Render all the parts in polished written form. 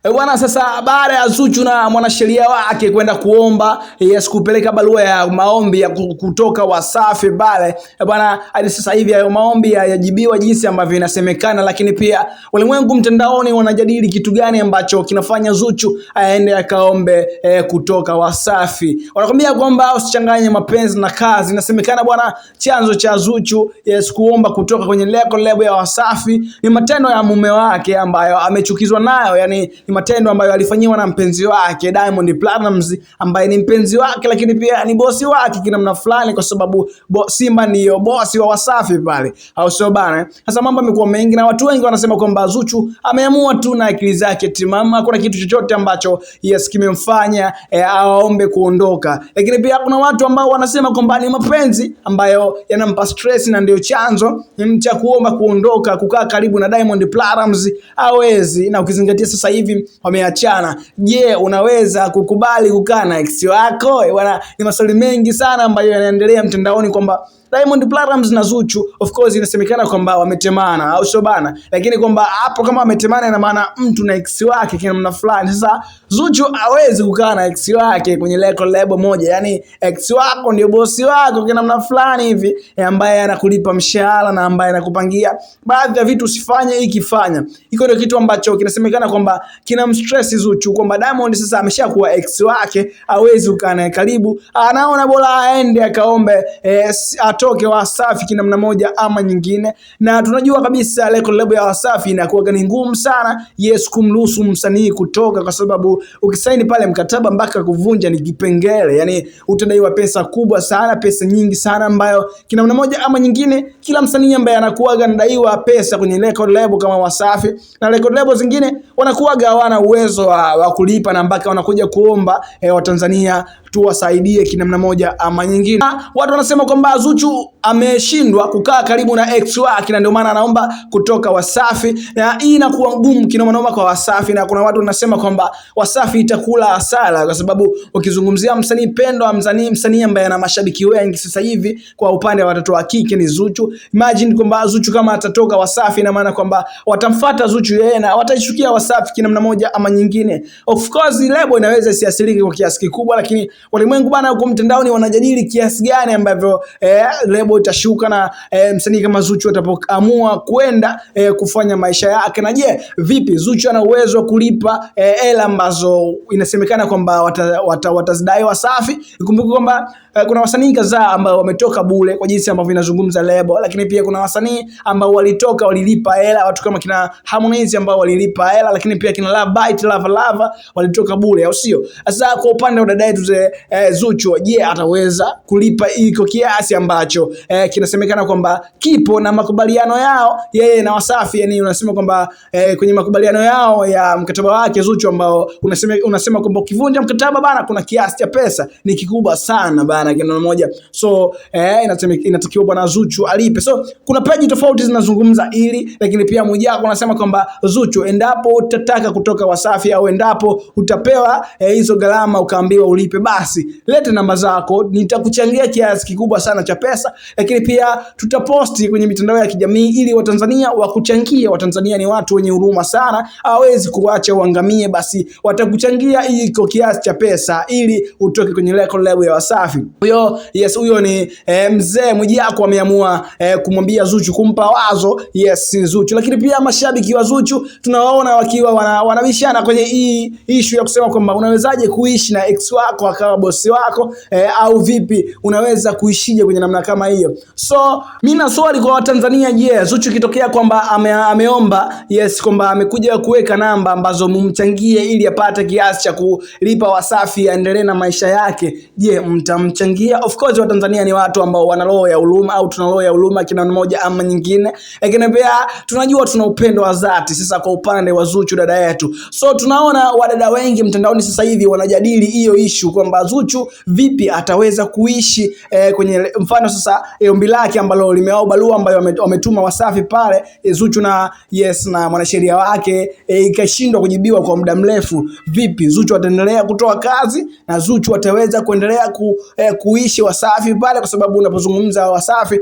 Bwana, sasa baada ya Zuchu na mwanasheria wake kwenda kuomba kupeleka barua ya maombi ya kutoka Wasafi pale bwana, hadi sasa hivi hayo maombi yajibiwa jinsi ambavyo inasemekana, lakini pia walimwengu mtandaoni wanajadili kitu gani ambacho kinafanya Zuchu aende akaombe kutoka Wasafi. Wanakuambia kwamba usichanganye mapenzi na kazi. Inasemekana bwana, chanzo cha Zuchu kuomba kutoka kwenye lebo ya Wasafi ni matendo ya mume wake ambayo amechukizwa nayo, yani ni matendo ambayo alifanyiwa na mpenzi wake Diamond Platnumz, ambaye ni mpenzi wake lakini pia ni bosi wake kinamna fulani, kwa sababu Simba ndiyo bosi wa Wasafi pale, au sio bana? Sasa mambo yamekuwa mengi na watu wengi wanasema kwamba Zuchu ameamua tu na akili zake timamu, hakuna kitu chochote ambacho kimemfanya aombe kuondoka. Lakini pia kuna watu ambao wanasema kwamba ni mapenzi ambayo yanampa stress na ndio chanzo cha kuomba kuondoka, kukaa karibu na Diamond Platnumz hawezi, na ukizingatia sasa hivi wameachana. Je, unaweza kukubali kukaa na ex wako? Bwana, ni maswali mengi sana ambayo yanaendelea mtandaoni kwamba Diamond Platnumz na Zuchu of course inasemekana kwamba wametemana, au sio bana? Lakini kwamba hapo kama wametemana ina maana mtu na ex wake kwa namna fulani. Sasa Zuchu hawezi kukaa na ex wake kwenye lebo moja, yani ex wako ndio bosi wako kwa namna fulani hivi, ambaye anakulipa mshahara na ambaye anakupangia baadhi ya vitu usifanye ikifanya. Iko ndio kitu ambacho kinasemekana kwamba kinamstress Zuchu, kwamba Diamond sasa ameshakuwa ex wake, hawezi kukaa naye karibu, anaona bora aende akaombe atoke Wasafi kinamna moja ama nyingine. Na tunajua kabisa lebo ya Wasafi inakuwa ni ngumu sana kumruhusu msanii kutoka, kwa sababu ukisaini pale mkataba mpaka kuvunja ni kipengele, yani utadaiwa pesa kubwa sana, pesa nyingi sana, ambayo kinamna moja ama nyingine kila msanii ambaye anakuwa anadaiwa pesa kwenye lebo kama Wasafi na lebo zingine wanakuwa hawana uwezo wa kulipa, na mpaka wanakuja kuomba Watanzania tuwasaidie kinamna moja ama nyingine. Watu wanasema kwamba Zuchu ameshindwa kukaa karibu na ex wake na ndio maana anaomba kutoka Wasafi, na hii inakuwa ngumu kinoma kwa Wasafi. Na kuna watu wanasema kwamba Wasafi itakula hasara, kwa sababu ukizungumzia msanii pendwa, msanii ambaye ana mashabiki wengi sasa hivi kwa upande wa watoto wa kike ni Zuchu. Imagine kwamba Zuchu kama atatoka Wasafi, na maana kwamba watamfuata Zuchu yeye na wataishukia Wasafi kinamna moja ama nyingine. Of course lebo inaweza isiathirike kwa kiasi kikubwa, lakini walimwengu bana huko mtandaoni wanajadili kiasi gani ambavyo lebo itashuka na msanii kama Zuchu atapoamua kwenda kufanya maisha yake. Na je, vipi Zuchu ana uwezo wa kulipa hela ambazo inasemekana kwamba watazidai Wasafi? Ikumbuke kwamba kuna wasanii kadhaa ambao wametoka bure kwa jinsi ambavyo inazungumza lebo, lakini pia kuna wasanii ambao walilipa hela, watu kama kina Harmonize ambao walilipa hela, lakini pia kina Love Bite, Lava walitoka bure, au sio? Sasa kwa upande wa dada yetu Zuchu, je, ataweza kulipa iko kiasi ambacho kinasemekana kwamba kipo na makubaliano yao yeye na Wasafi? Yani unasema kwamba kwenye makubaliano yao ya mkataba wake Zuchu ambao unasema kwamba ukivunja mkataba bana kuna kiasi cha pesa ni kikubwa sana bana kiasi moja, so inatakiwa bwana Zuchu alipe. So kuna page tofauti zinazungumza ili, lakini pia Mwijaku anasema kwamba Zuchu, endapo utataka kutoka Wasafi au endapo utapewa hizo gharama ukaambiwa ulipe, basi lete namba zako, nitakuchangia kiasi kikubwa sana cha pesa, lakini pia tutaposti kwenye mitandao ya kijamii ili Watanzania wakuchangie. Watanzania ni watu wenye huruma sana, hawezi kuacha uangamie, basi watakuchangia iko kiasi cha pesa ili utoke kwenye lebo ya Wasafi. Huyo ni mzee Mwijaku ameamua kumwambia Zuchu, kumpa wazo Zuchu. Lakini pia mashabiki wa Zuchu tunawaona wakiwa wanabishana kwenye hii issue ya kusema kwamba unawezaje kuishi na ex wako akawa bosi wako, au vipi unaweza kuishije kwenye namna kama hiyo? So mimi na swali kwa Watanzania, je, Zuchu kitokea kwamba ameomba kwamba amekuja kuweka namba ambazo mumchangie ili apate kiasi cha kulipa Wasafi aendelee na maisha yake, je, mtamchangia? Of course Watanzania ni watu ambao wana roho ya huruma, au tuna roho ya huruma kina mmoja ama nyingine, lakini pia tunajua tuna upendo wa dhati. Sasa kwa upande wa Zuchu dada yetu, so tunaona wadada wengi mtandaoni sasa hivi wanajadili hiyo issue kwamba Zuchu vipi ataweza kuishi kwenye mfano sasa ombi lake ambalo limeao barua ambayo wametuma Wasafi pale, Zuchu na mwanasheria wake ikashindwa kujibiwa kwa muda mrefu. Vipi Zuchu ataendelea kutoa kazi na Zuchu ataweza kuendelea kuishi Wasafi pale, kwa sababu unapozungumza Wasafi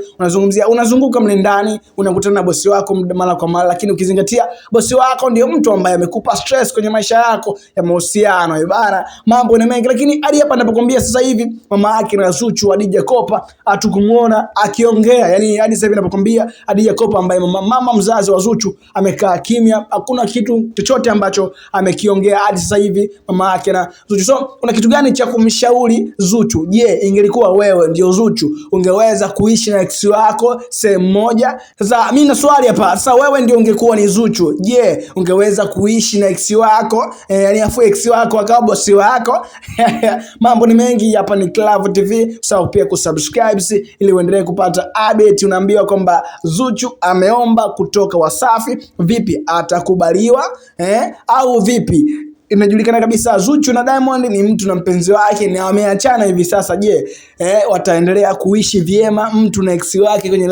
unazunguka mle ndani, unakutana na bosi wako mara kwa mara, lakini ukizingatia bosi wako ndio mtu ambaye amekupa stress kwenye maisha yako ya mahusiano bana, mambo ni mengi. Lakini hadi hapa ninapokuambia sasa hivi mama yake na Zuchu, Khadija Kopa, hatukumuona akiongea. Yani hadi sasa hivi ninapokuambia Khadija Kopa ambaye mama mzazi wa Zuchu amekaa kimya, hakuna kitu chochote ambacho amekiongea hadi sasa hivi mama yake na Zuchu. So kuna kitu gani cha kumshauri Zuchu? Je, ingelikuwa wewe ndio Zuchu, ungeweza kuishi na ex wako sehemu moja? Sasa mimi na swali hapa, sasa wewe ndio ungekuwa ni Zuchu, je, ungeweza kuishi na ex wako? Yani afu ex wako akawa bosi wako? Mambo ni mengi hapa. Ni Clavoo TV, usahau pia kusubscribe ili uendelee kupata update. Unaambiwa kwamba Zuchu ameomba kutoka Wasafi, vipi atakubaliwa au vipi? Inajulikana kabisa Zuchu na Diamond ni mtu na mpenzi wake na wameachana hivi sasa. Je, wataendelea kuishi vyema mtu na ex wake kwenye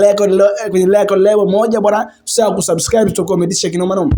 record level moja bwana? Usahau kusubscribe, tutakuwa umetisha kinoma noma.